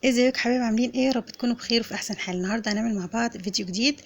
ازيك حبايب، عاملين ايه؟ يا رب تكونوا بخير وفي احسن حال. النهارده هنعمل مع بعض فيديو جديد.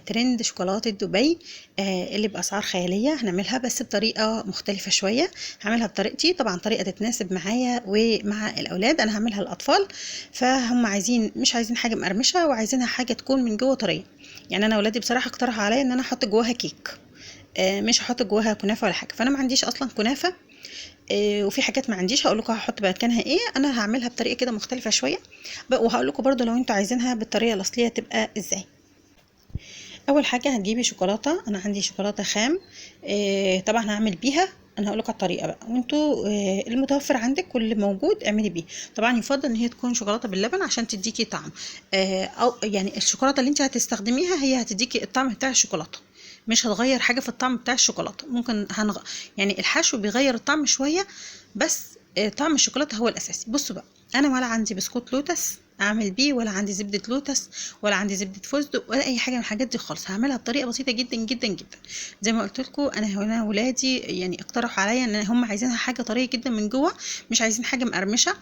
ترند شوكولاته دبي. اللي باسعار خياليه. هنعملها بس بطريقه مختلفه شويه. هعملها بطريقتي، طبعا طريقه تتناسب معايا ومع الاولاد. انا هعملها للاطفال، فهم مش عايزين حاجه مقرمشه، وعايزينها حاجه تكون من جوه طريه. يعني انا اولادي بصراحه اقترحوا عليا ان انا احط جواها كيك. مش هحط جواها كنافه ولا حاجه، فانا ما عنديش اصلا كنافه. وفي حاجات ما عنديش، هقول لكم هحط مكانها ايه. انا هعملها بطريقه كده مختلفه شويه. وهقول لكم برضو لو انتوا عايزينها بالطريقه الاصليه تبقى ازاي. اول حاجه هتجيبي شوكولاته، انا عندي شوكولاته خام. طبعا هعمل بيها. انا هقول لكم على الطريقه بقى، وانتوا المتوفر عندك واللي موجود اعملي بيه. طبعا يفضل ان هي تكون شوكولاته باللبن عشان تديكي طعم. او يعني الشوكولاته اللي انت هتستخدميها هي هتديكي الطعم بتاع الشوكولاته. مش هتغير حاجه في الطعم بتاع الشوكولاته. ممكن يعني الحشو بيغير الطعم شويه، بس طعم الشوكولاته هو الاساسي. بصوا بقى، انا ولا عندي بسكوت لوتس اعمل بيه، ولا عندي زبده لوتس، ولا عندي زبده فستق، ولا اي حاجه من الحاجات دي خالص. هعملها بطريقه بسيطه جدا جدا جدا. زي ما قلت لكم، انا هنا ولادي يعني اقترحوا عليا ان هم عايزينها حاجه طريه جدا من جوه، مش عايزين حاجه مقرمشه.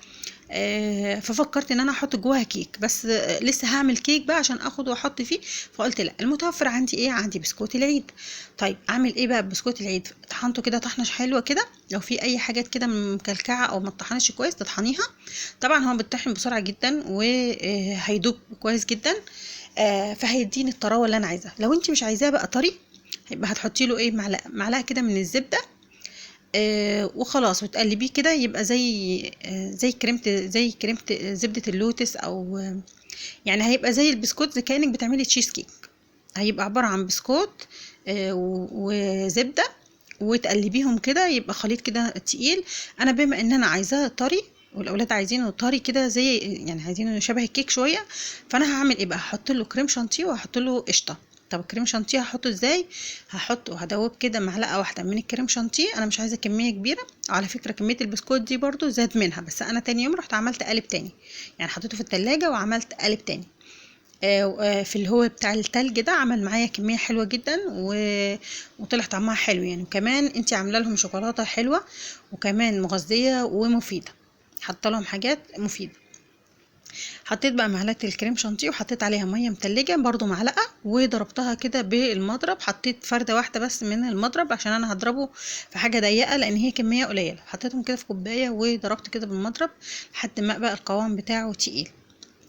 ففكرت ان انا احط جواها كيك، بس لسه هعمل كيك بقى عشان اخد واحط فيه. فقلت لا، المتوفر عندي ايه؟ عندي بسكوت العيد. طيب اعمل ايه بقى بسكوت العيد؟ طحنته كده طحنه حلوه كده. لو في اي حاجات كده مكلكعه او ما طحنش كويس تطحنيها. طبعا هو بيتطحن بسرعه جدا وهيدوب كويس جدا. فهيديني الطراوه اللي انا عايزاها. لو انت مش عايزاه بقى طري، هيبقى هتحطي له ايه، معلقه كده من الزبده. وخلاص، وتقلبيه كده يبقى زي كريمه زبده اللوتس، او يعني هيبقى زي البسكوت، زي كانك بتعملي تشيز كيك. هيبقى عباره عن بسكوت وزبده، وتقلبيهم كده يبقى خليط كده تقيل. انا بما ان انا عايزاه طري والاولاد عايزينه طري كده، زي يعني عايزينه شبه الكيك شويه، فانا هعمل ايه بقى؟ هحط له كريم شانتيه وهحط له قشطه. طب الكريم شانتيه هحطه ازاي؟ هدوب كده معلقه واحده من الكريم شانتيه. انا مش عايزه كميه كبيره. على فكره كميه البسكوت دي برضو زاد منها، بس انا تاني يوم رحت عملت قالب تاني. يعني حطيته في التلاجة وعملت قالب تاني. في اللي هو بتاع التلج ده، عمل معايا كميه حلوه جدا وطلع طعمها حلو يعني. وكمان انت عامله لهم شوكولاته حلوه، وكمان مغذيه ومفيده. حاطه لهم حاجات مفيده. حطيت بقى معلقه الكريم شانتيه وحطيت عليها ميه متلجه برضو معلقه، وضربتها كده بالمضرب. حطيت فرده واحده بس من المضرب عشان انا هضربه في حاجه ضيقه، لان هي كميه قليله. حطيتهم كده في كوبايه وضربت كده بالمضرب لحد ما بقى القوام بتاعه تقيل.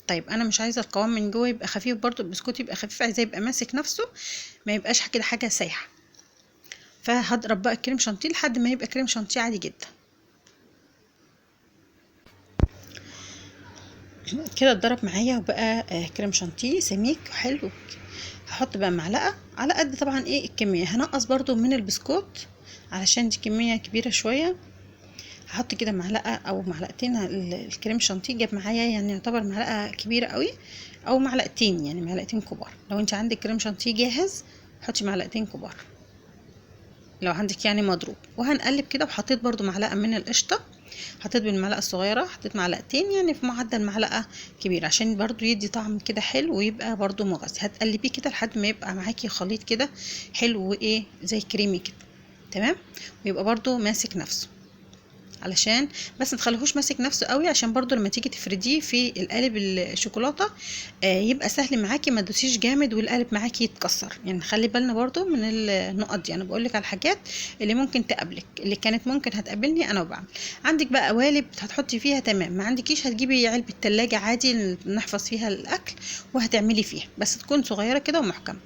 طيب انا مش عايزه القوام من جوه يبقى خفيف، برضو البسكوت يبقى خفيف، عايزاه يبقى ماسك نفسه، ما يبقاش كده حاجه سايحه. فهضرب بقى الكريم شانتيه لحد ما يبقى كريم شانتيه عادي جدا. كده اتضرب معايا وبقى كريم شانتيه سميك حلو. هحط بقى معلقه على قد طبعا ايه الكميه. هنقص برضو من البسكوت علشان دي كميه كبيره شويه. هحط كده معلقه او معلقتين. الكريم شانتيه جاب معايا يعني يعتبر معلقه كبيره قوي، او معلقتين، يعني معلقتين كبار. لو انت عندك كريم شانتيه جاهز حطي معلقتين كبار لو عندك يعني مضروب. وهنقلب كده. وحطيت برضو معلقه من القشطه. حطيت بالمعلقه الصغيره، حطيت معلقتين يعني في معدل معلقه كبيره، عشان برضو يدي طعم كده حلو ويبقى برضو مغذي. هتقلبيه كده لحد ما يبقى معاكي خليط كده حلو، وايه زي كريمي كده. تمام. ويبقى برضو ماسك نفسه، علشان بس متخليهوش ماسك نفسه قوي، عشان برضو لما تيجي تفرديه في القالب الشوكولاته يبقى سهل معاكي، ما تدوسيش جامد والقالب معاكي يتكسر. يعني خلي بالنا برضو من النقط دي. انا بقولك على الحاجات اللي ممكن تقابلك، اللي كانت ممكن هتقابلني انا وبعمل. عندك بقى قوالب هتحطي فيها تمام، ما عندكيش هتجيبي علبه تلاجة عادي نحفظ فيها الاكل وهتعملي فيها، بس تكون صغيره كده ومحكمه.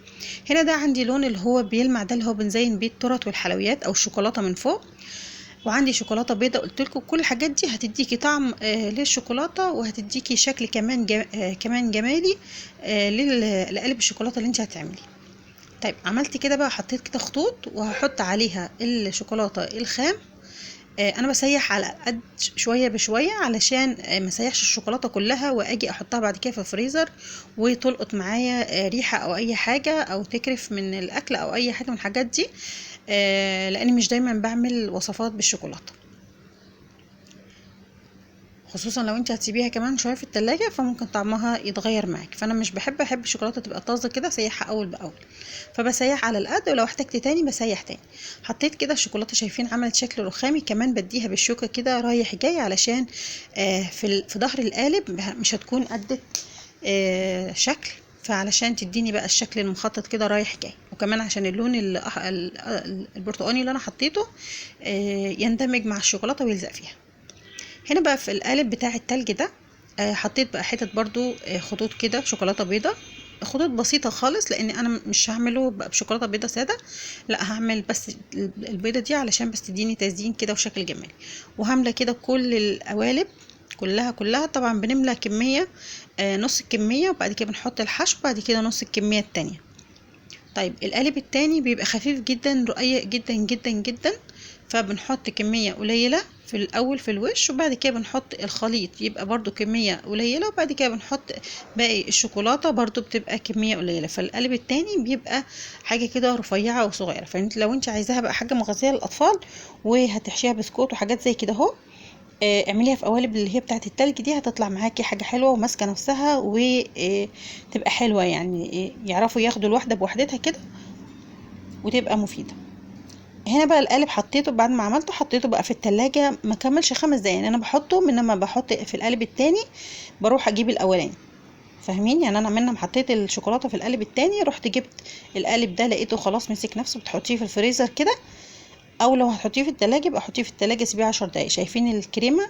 هنا ده عندي لون اللي هو بيلمع، ده اللي هو بنزين بيه التورت والحلويات او الشوكولاته من فوق. وعندي شوكولاته بيضه. قلت لكم كل الحاجات دي هتديكي طعم للشوكولاته، وهتديكي شكل كمان كمان جمالي لقالب الشوكولاته اللي انت هتعمليه. طيب عملت كده بقى، حطيت كده خطوط وهحط عليها الشوكولاته الخام. انا بسيح على قد شويه بشويه، علشان ما اسيحش الشوكولاته كلها واجي احطها بعد كده في الفريزر وتلقط معايا ريحه او اي حاجه، او تكرف من الاكل او اي حاجه من الحاجات دي. لاني مش دايما بعمل وصفات بالشوكولاته. خصوصا لو انت هتسيبيها كمان شويه في التلاجة فممكن طعمها يتغير معاك. فانا مش بحب الشوكولاته تبقى طازه كده، اسيحها اول باول، فبسيح على القد، ولو احتجت تاني بسيح تاني. حطيت كده الشوكولاته، شايفين عملت شكل رخامي، كمان بديها بالشوكه كده رايح جاي علشان في ظهر القالب مش هتكون قدت شكل، فعلشان تديني بقى الشكل المخطط كده رايح جاي، وكمان عشان اللون البرتقاني اللي انا حطيته يندمج مع الشوكولاته ويلزق فيها. هنا بقى في القالب بتاع التلج ده حطيت بقى حتت برضو خطوط كده شوكولاته بيضه، خطوط بسيطه خالص، لان انا مش هعمله بقى بشوكولاته بيضه ساده، لا هعمل بس البيضه دي علشان بس تديني تزيين كده وشكل جمالي. وهامله كده كل القوالب كلها طبعا بنملى كميه نص الكميه، وبعد كده بنحط الحشو، وبعد كده نص الكميه التانية. طيب القالب التاني بيبقى خفيف جدا رقيق جدا جدا جدا، فبنحط كمية قليلة في الاول في الوش، وبعد كده بنحط الخليط يبقى برضو كمية قليلة، وبعد كده بنحط باقي الشوكولاتة برضو بتبقى كمية قليلة. فالقالب التاني بيبقى حاجة كده رفيعة وصغيرة. فانت لو انت عايزاها بقى حاجة مغذية للاطفال وهتحشيها بسكوت وحاجات زي كده اهو، اعمليها في قوالب اللي هي بتاعه التلج دي، هتطلع معاكي حاجه حلوه وماسكه نفسها وتبقى حلوه، يعني يعرفوا ياخدوا الواحده بوحدتها كده وتبقى مفيده. هنا بقى القالب حطيته بعد ما عملته، حطيته بقى في التلاجة ما كملش 5 دقايق. يعني انا بحطه من لما بحط في القالب التاني بروح اجيب الاولاني، فاهمين؟ يعني انا منها حطيت الشوكولاته في القالب التاني، رحت جبت القالب ده لقيته خلاص مسك نفسه، بتحطيه في الفريزر كده، او لو هتحطيه في التلاجة يبقى حطيه في التلاجة سيبيه 10 دقايق. شايفين الكريمه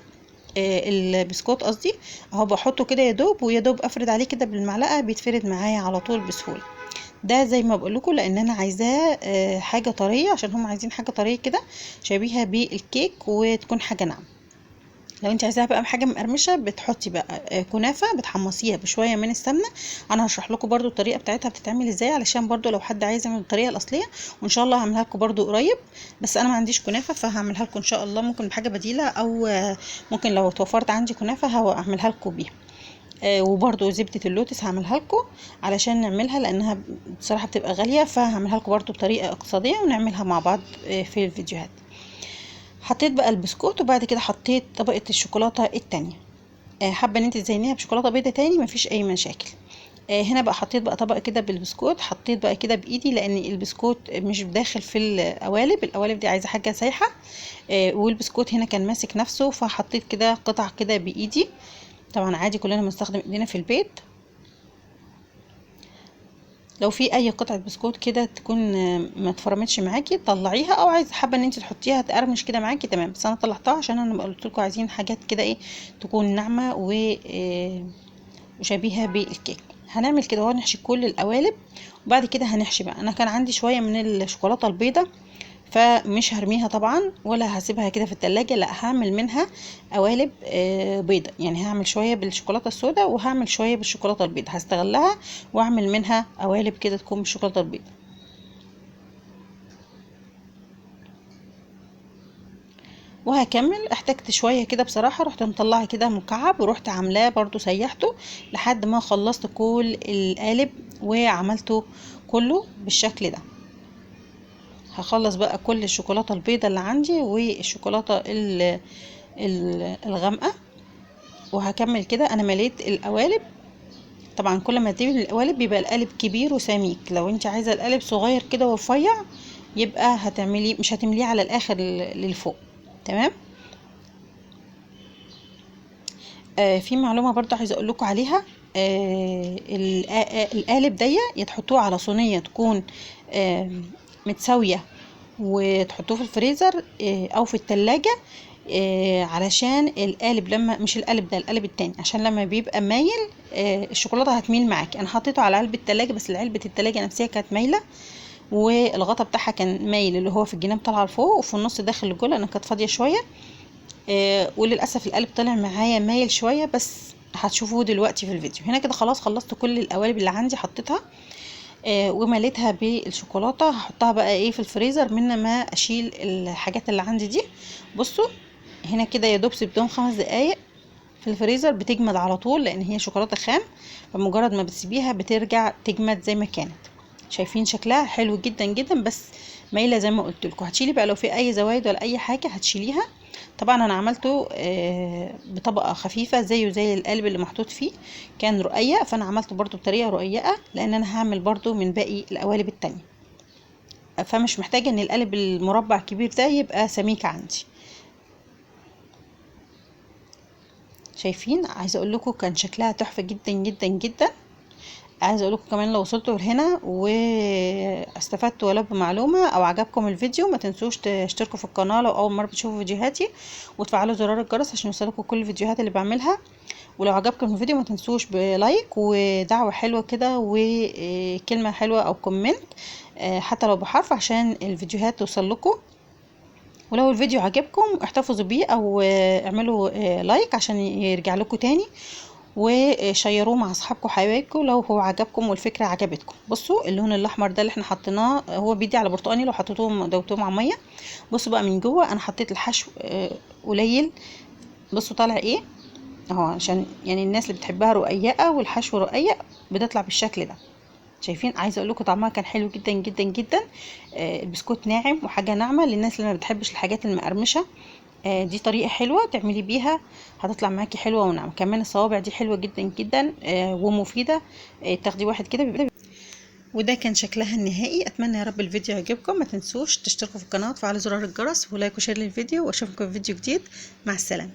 البسكوت قصدي اهو، بحطه كده يا دوب، ويا دوب افرد عليه كده بالمعلقه بيتفرد معايا على طول بسهوله. ده زي ما بقول لكم لان انا عايزاه حاجه طريه، عشان هم عايزين حاجه طريه كده شبيهه بالكيك وتكون حاجه ناعمه. لو انت عايزاها بقى حاجه مقرمشه بتحطي بقى كنافه بتحمصيها بشويه من السمنه. انا هشرح لكم برضو الطريقه بتاعتها بتتعمل ازاي، علشان برضو لو حد عايز يعمل الطريقه الاصليه، وان شاء الله هعملها لكم برضو قريب. بس انا ما عنديش كنافه فهعملها لكم ان شاء الله، ممكن بحاجه بديله، او ممكن لو توفرت عندي كنافه هعملها لكم بيها. وبرضو زبدة اللوتس هعملها لكم علشان نعملها، لانها بصراحة بتبقى غالية، فهعملها لكم برضو بطريقة اقتصادية ونعملها مع بعض في الفيديوهات. حطيت بقى البسكوت، وبعد كده حطيت طبقة الشوكولاتة التانية. حابة ان انت تزينيها بشوكولاتة بيضة تاني مفيش اي مشاكل. هنا بقى حطيت بقى طبقة كده بالبسكوت، حطيت بقى كده بايدي لان البسكوت مش داخل في القوالب دي عايزة حاجة سايحة. والبسكوت هنا كان ماسك نفسه، فحطيت كده قطع كده بايدي. طبعا عادي كلنا بنستخدم ايدينا في البيت. لو في اي قطعه بسكوت كده تكون ما اتفرمتش معاكي طلعيها، او عايزه حابه ان انت تحطيها تقرمش كده معاكي تمام، بس انا طلعتها عشان انا قلت لكم عايزين حاجات كده ايه تكون ناعمه وشبيهه بالكيك. هنعمل كده اهو، نحشي كل القوالب، وبعد كده هنحشي بقى. انا كان عندي شويه من الشوكولاته البيضه، فمش هرميها طبعا ولا هسيبها كده في التلاجة، لا هعمل منها قوالب بيضة. يعني هعمل شوية بالشوكولاتة السوداء وهعمل شوية بالشوكولاتة البيضة، هستغلها واعمل منها قوالب كده تكون بالشوكولاتة البيضة. وهكمل. احتجت شوية كده بصراحة، رحت مطلعه كده مكعب ورحت عاملاه برضو سيحته لحد ما خلصت كل القالب وعملته كله بالشكل ده. هخلص بقى كل الشوكولاتة البيضة اللي عندي والشوكولاتة الغامقة، وهكمل كده. انا مليت القوالب. طبعا كل ما تجيبي القوالب بيبقى القالب كبير وسميك، لو انت عايزه القالب صغير كده ورفيع يبقى هتعملي مش هتمليه على الاخر للفوق. تمام. في معلومه برضو عايزه اقول لكم عليها. القالب دي تحطوه على صينيه تكون متساويه، وتحطوه في الفريزر او في التلاجة، علشان القالب لما مش القالب ده القالب التاني، عشان لما بيبقى مايل الشوكولاته هتميل معاكي. انا حطيته على علبه التلاجة، بس علبه التلاجة نفسها كانت مايله، والغطا بتاعها كان مايل، اللي هو في الجناب طالعه لفوق وفي النص داخل لجوه لانها كانت فاضيه شويه. وللاسف القالب طلع معايا مايل شويه، بس هتشوفوه دلوقتي في الفيديو. هنا كده خلاص خلصت كل القوالب اللي عندي حطيتها ومليتها بالشوكولاته. هحطها بقى ايه في الفريزر من ما اشيل الحاجات اللي عندي دي. بصوا هنا كده يا دوب سبتهم 5 دقايق في الفريزر، بتجمد على طول لان هي شوكولاته خام، فمجرد ما بتسيبيها بترجع تجمد زي ما كانت. شايفين شكلها حلو جدا جدا، بس مايله زي ما قلت لكم. هتشيلي بقى لو في اي زوايد ولا اي حاجه هتشيليها، طبعا انا عملته بطبقه خفيفه زيه زي القالب اللي محطوط فيه، كان رقيق، فانا عملته برضو بطريقه رقيقه لان انا هعمل برضو من باقي القوالب التانية، فمش محتاجه ان القالب المربع الكبير ده يبقى سميك عندي. شايفين؟ عايزه اقول لكم كان شكلها تحفه جدا جدا جدا. عايزه اقول لكم كمان لو وصلتوا لهنا واستفدتوا ولو بمعلومه او عجبكم الفيديو، ما تنسوش تشتركوا في القناه لو اول مره بتشوفوا فيديوهاتي، وتفعلوا زرار الجرس عشان يوصلكوا كل الفيديوهات اللي بعملها. ولو عجبكم الفيديو ما تنسوش بلايك ودعوه حلوه كده وكلمه حلوه او كومنت، حتى لو بحرف، عشان الفيديوهات توصل لكم. ولو الفيديو عجبكم احتفظوا بيه او اعملوا لايك عشان يرجع لكم تاني، وشيروه مع اصحابكم وحبايبكم لو هو عجبكم والفكره عجبتكم. بصوا اللون الاحمر ده اللي احنا حطيناه هو بيدي على برتقاني لو حطيتوهم دوبتوهم على ميه. بصوا بقى من جوه انا حطيت الحشو قليل. بصوا طالع ايه اهو، عشان يعني الناس اللي بتحبها رقيقه والحشو رقيق بتطلع بالشكل ده. شايفين؟ عايزه اقول لكم طعمها كان حلو جدا جدا جدا. البسكوت ناعم وحاجه ناعمه للناس اللي ما بتحبش الحاجات المقرمشه. دي طريقه حلوه تعملي بيها، هتطلع معاكي حلوه وناعمه. كمان الصوابع دي حلوه جدا جدا ومفيده. تاخدي واحد كده. وده كان شكلها النهائي. اتمنى يا رب الفيديو يعجبكم. ما تنسوش تشتركوا في القناه وتفعلوا زرار الجرس ولايك وشير للفيديو، واشوفكم في فيديو جديد. مع السلامه.